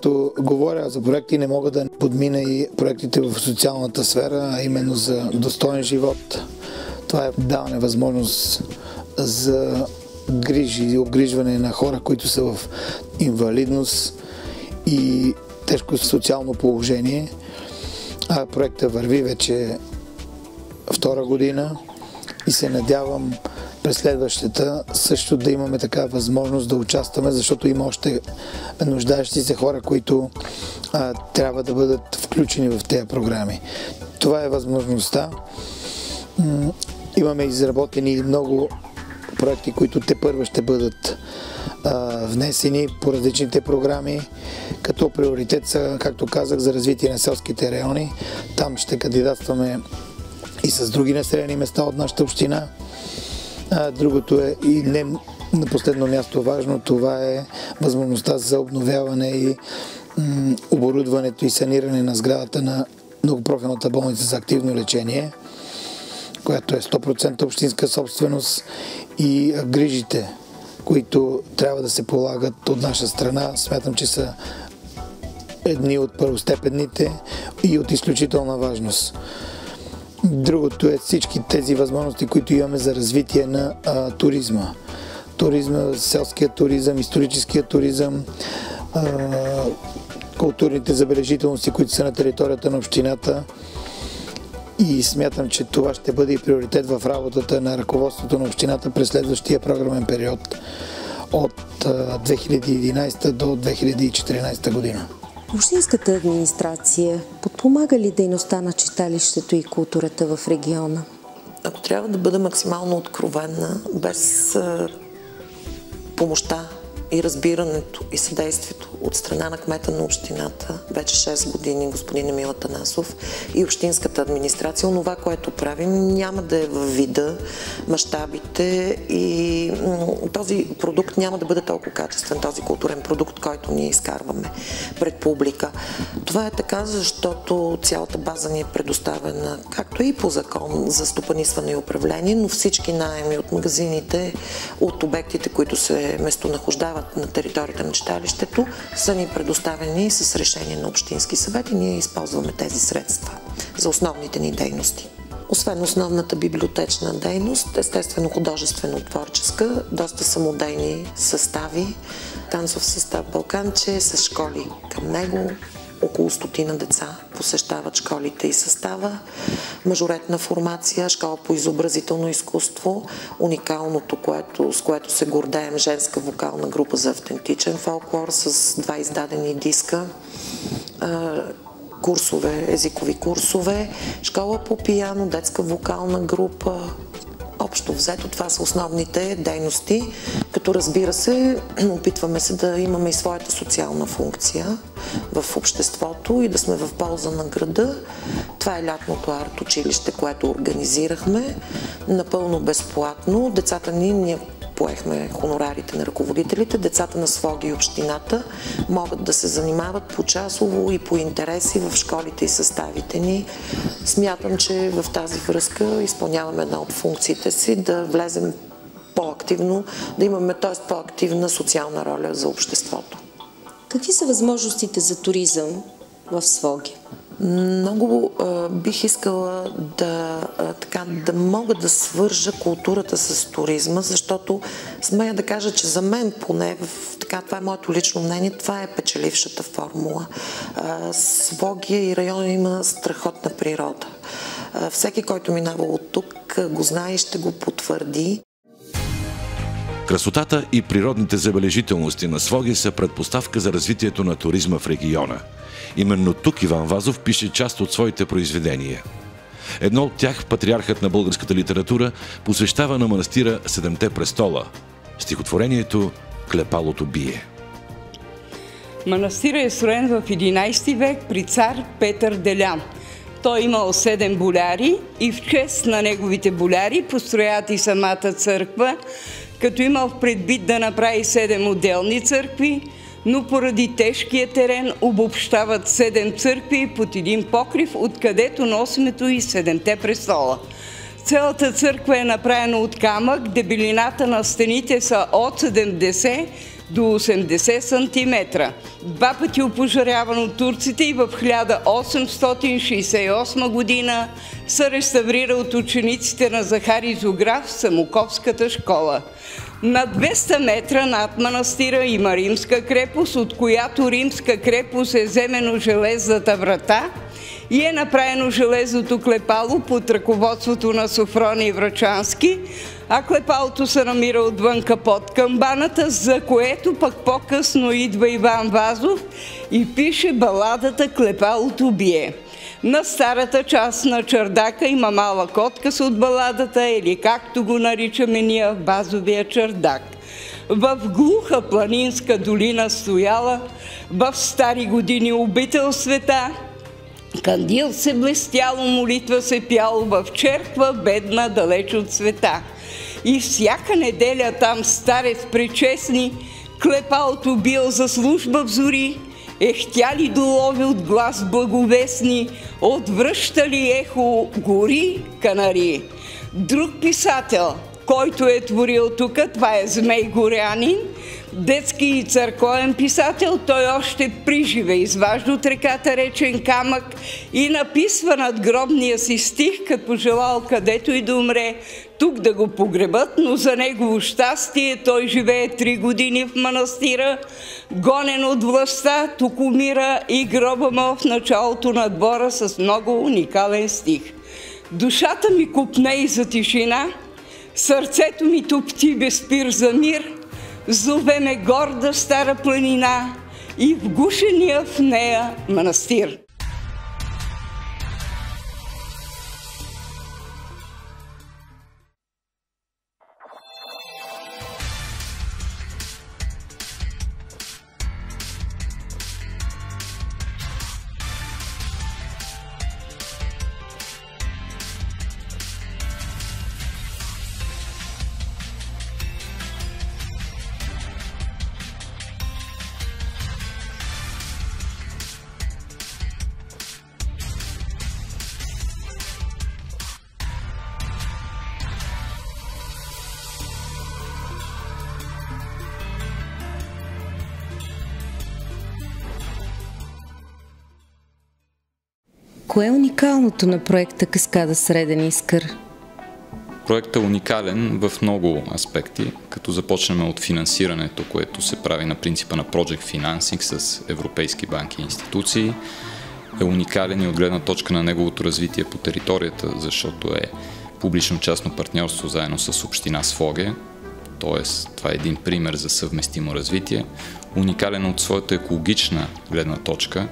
Като говоря за проекти, не мога да подмина и проектите в социалната сфера, а именно за достоен живот. Това е даване възможност за грижи и обгрижване на хора, които са в инвалидност и тежко социално положение. А проектът върви вече втора година и се надявам през следващата също да имаме така възможност да участваме, защото има още нуждаещи се хора, които трябва да бъдат включени в тези програми. Това е възможността. Имаме изработени много проекти, които тепърва ще бъдат внесени по различните програми, като приоритет са, както казах, за развитие на селските райони. Там ще кандидатстваме и с други населени места от нашата община. Другото е и не на последно място важно, това е възможността за обновяване и оборудването и саниране на сградата на многопрофилната болница за активно лечение, която е 100% общинска собственост, и грижите, които трябва да се полагат от наша страна, смятам, че са едни от първостепенните и от изключителна важност. Другото е всички тези възможности, които имаме за развитие на туризма. Туризма, селския туризъм, историческия туризъм, културните забележителности, които са на територията на общината. И смятам, че това ще бъде и приоритет в работата на ръководството на общината през следващия програмен период от 2011 до 2014 година. Общинската администрация подпомага ли дейността на читалището и културата в региона? Ако трябва да бъда максимално откровенна, без помощта и разбирането и съдействието от страна на кмета на общината, вече 6 години, господин Емил Атанасов, и общинската администрация, онова, което правим, няма да е във вида, мащабите и този продукт няма да бъде толкова качествен, този културен продукт, който ние изкарваме пред публика. Това е така, защото цялата база ни е предоставена, както и по закон за стопанисване и управление, но всички наеми от магазините, от обектите, които се местонахождават на територията на читалището, са ни предоставени с решение на Общински съвет и ние използваме тези средства за основните ни дейности. Освен основната библиотечна дейност, естествено художествено-творческа, доста самодейни състави, танцов състав Балканче с школи към него, около 100 деца посещават школите и състава, мажоретна формация, школа по изобразително изкуство, уникалното, с което се гордеем, женска вокална група за автентичен фолклор с 2 издадени диска, курсове, езикови курсове, школа по пиано, детска вокална група. Общо взето това са основните дейности, като разбира се, опитваме се да имаме и своята социална функция в обществото и да сме в полза на града. Това е лятното арт училище, което организирахме напълно безплатно. Децата ние поехме хонорарите на ръководителите, децата на Своги и общината могат да се занимават почасово и по интереси в школите и съставите ни. Смятам, че в тази връзка изпълняваме една от функциите си да влезем по-активно, да имаме по-активна социална роля за обществото. Какви са възможностите за туризъм в Своги? Много бих искала да мога да свържа културата с туризма, защото смея да кажа, че за мен поне, това е моето лично мнение, това е печелившата формула. Своги и район има страхотна природа. Всеки, който минава от тук, го знае и ще го потвърди. Красотата и природните забележителности на Своги са предпоставка за развитието на туризма в региона. Именно тук Иван Вазов пише част от своите произведения. Едно от тях, патриархът на българската литература, посвещава на манастира Седемте престола. Стихотворението «Клепалото бие». Манастирът е строен в 11 век при цар Петър Делян. Той имал 7 боляри и в чест на неговите боляри построят и самата църква, като имал предвид да направи 7 отделни църкви, но поради тежкия терен обобщават 7 църкви под един покрив, откъдето носенето и 7-те престола. Цялата църква е направена от камък, дебелината на стените са от 70 до 80 см. Два пъти опожаряван от турците и в 1868 година се реставрира от учениците на Захари Зограф в Самоковската школа. На 200 метра над манастира има римска крепост, от която римска крепост е земено железната врата и е направено железното клепало под ръководството на Софроний Врачански, а клепалото се намира отвънка под камбаната, за което пък по-късно идва Иван Вазов и пише баладата "Клепалото бие". На старата част на чердака има малък отказ от баладата, или както го наричаме ние, Вазовия чердак. В глуха планинска долина стояла, в стари години обител света, кандил се блестяло, молитва се пяло в черква, бедна далеч от света. И всяка неделя там старец причестни, клепалото бил за служба в зори, ехтяли долови от глас благовестни, отвръщали ехо гори канари. Друг писател, който е творил тук, това е Змей Горянин, детски и църковен писател, той още приживе изважда от реката речен камък и написва над гробния си стих, като пожелал където и да умре, тук да го погребат, но за негово щастие той живее 3 години в манастира, гонен от властта, тук умира и гроба му в началото на двора с много уникален стих. Душата ми купне и за тишина, сърцето ми топти без пир за мир, зове ме горда стара планина и вгушения в нея манастир. Кое е уникалното на проекта Каскада Среден Искър? Проектът е уникален в много аспекти, като започнем от финансирането, което се прави на принципа на Project Financing с европейски банки и институции. Е уникален и от гледна точка на неговото развитие по територията, защото е публично-частно партньорство заедно с община Своге. Тоест, това е един пример за съвместимо развитие. Уникален от своята екологична гледна точка.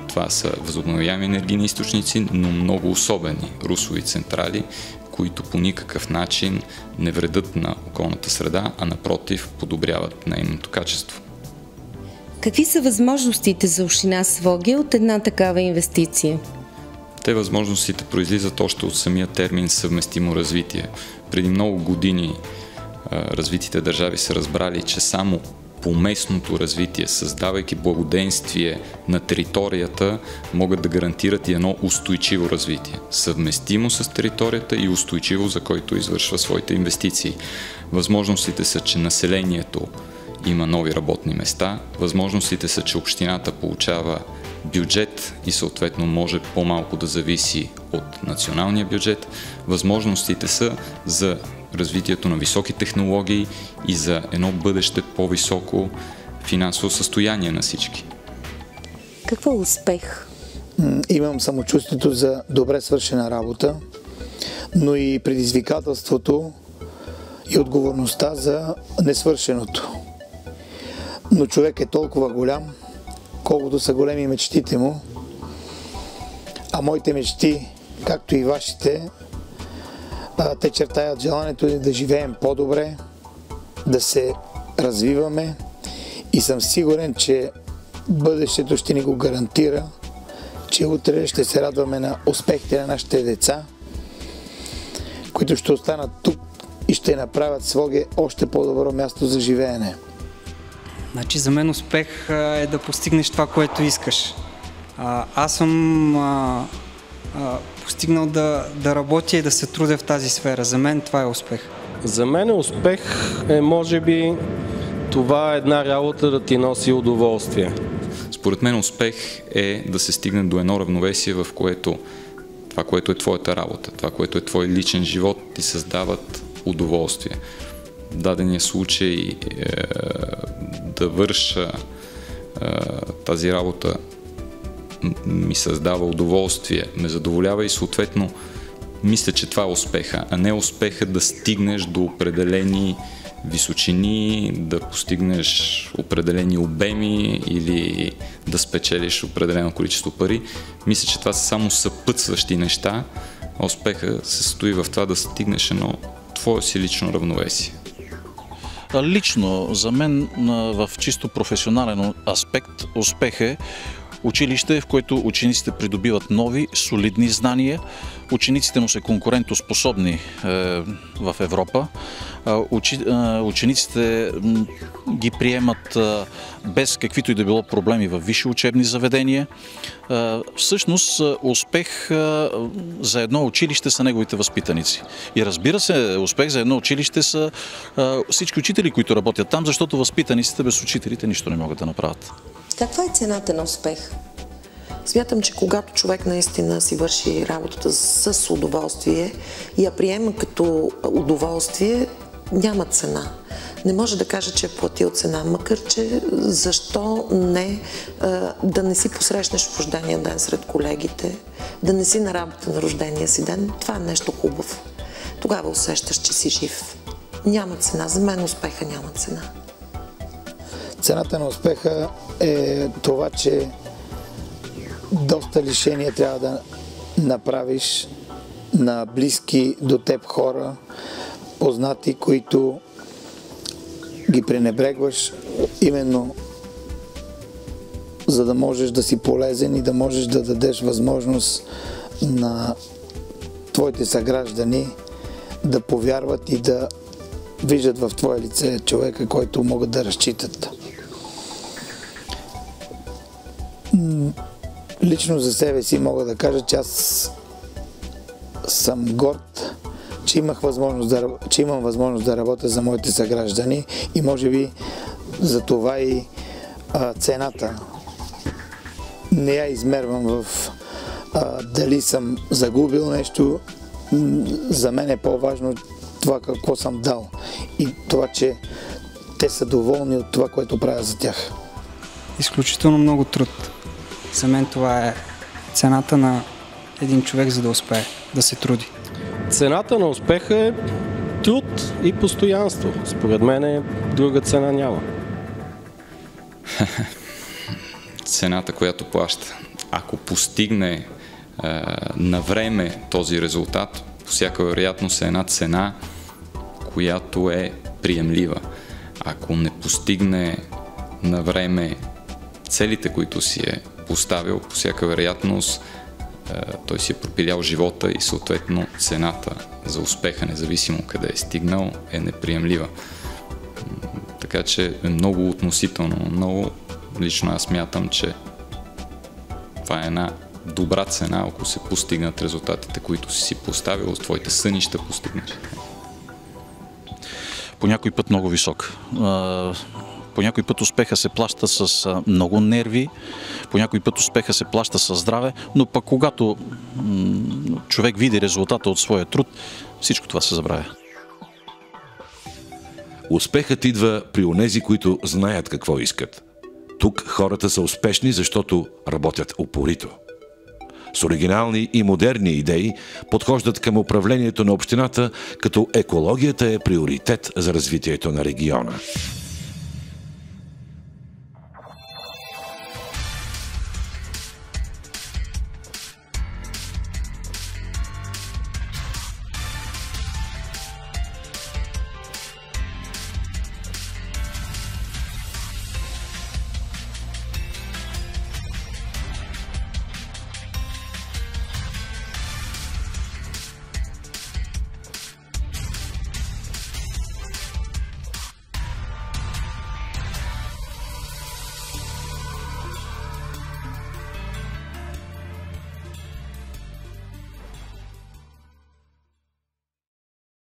Това са възобновяеми енергийни източници, но много особени русови централи, които по никакъв начин не вредят на околната среда, а напротив подобряват нейното качество. Какви са възможностите за община Своге от една такава инвестиция? Те възможностите произлизат още от самия термин съвместимо развитие. Преди много години развитите държави са разбрали, че само по местното развитие, създавайки благоденствие на територията, могат да гарантират и едно устойчиво развитие. Съвместимо с територията и устойчиво, за който извършва своите инвестиции. Възможностите са, че населението има нови работни места. Възможностите са, че общината получава бюджет и съответно може по-малко да зависи от националния бюджет. Възможностите са за развитието на високи технологии и за едно бъдеще по-високо финансово състояние на всички. Какво е успех? Имам самочувствието за добре свършена работа, но и предизвикателството и отговорността за несвършеното. Но човек е толкова голям, колкото са големи мечтите му, а моите мечти, както и вашите, те чертаят желанието да живеем по-добре, да се развиваме и съм сигурен, че бъдещето ще ни го гарантира, че утре ще се радваме на успехите на нашите деца, които ще останат тук и ще направят Своге още по-добро място за живеене. Значи за мен успех е да постигнеш това, което искаш. Аз съм постигнал да работя и да се трудя в тази сфера. За мен това е успех. За мен успех е може би това е една работа да ти носи удоволствие? Според мен успех е да се стигне до едно равновесие, в което това, което е твоята работа, това, което е твой личен живот, ти създават удоволствие. В дадения случай да върша тази работа ми създава удоволствие, ме задоволява и съответно мисля, че това е успеха, а не успеха да стигнеш до определени височини, да постигнеш определени обеми или да спечелиш определено количество пари. Мисля, че това са само съпътстващи неща, а успеха се състои в това да стигнеш едно твое си лично равновесие. Лично за мен в чисто професионален аспект успех е училище, в което учениците придобиват нови, солидни знания, учениците му са конкурентоспособни в Европа, учениците ги приемат без каквито и да било проблеми в висши учебни заведения. Всъщност успех за едно училище са неговите възпитаници. И разбира се, успех за едно училище са всички учители, които работят там, защото възпитаниците без учителите нищо не могат да направят. Каква е цената на успех? Смятам, че когато човек наистина си върши работата с удоволствие и я приема като удоволствие, няма цена. Не може да каже, че е платил цена, макар че защо не да не си посрещнеш в рождения ден сред колегите, да не си на работа на рождения си ден, това е нещо хубаво. Тогава усещаш, че си жив. Няма цена. За мен успеха няма цена. Цената на успеха е това, че доста лишения трябва да направиш на близки до теб хора, познати, които ги пренебрегваш, именно за да можеш да си полезен и да можеш да дадеш възможност на твоите съграждани да повярват и да виждат в твое лице човека, който могат да разчитат. Лично за себе си мога да кажа, че аз съм горд, че имам възможност да работя за моите съграждани и може би за това и цената не я измервам в дали съм загубил нещо. За мен е по-важно това какво съм дал и това, че те са доволни от това, което правя за тях. Изключително много труд. За мен това е цената на един човек, за да успее да се труди. Цената на успеха е труд и постоянство. Според мен друга цена няма. Цената, която плаща. Ако постигне на време този резултат, по всяка вероятност е една цена, която е приемлива. Ако не постигне на време целите, които си е поставил, по всяка вероятност той си е пропилял живота и съответно цената за успеха, независимо къде е стигнал, е неприемлива. Така че е много относително, много лично аз смятам, че това е една добра цена, ако се постигнат резултатите, които си поставил, твоите сънища постигнеш. По някой път много висок. По някой път успеха се плаща с много нерви, по някой път успеха се плаща с здраве, но пък когато човек види резултата от своя труд, всичко това се забравя. Успехът идва при онези, които знаят какво искат. Тук хората са успешни, защото работят упорито. С оригинални и модерни идеи подхождат към управлението на общината, като екологията е приоритет за развитието на региона.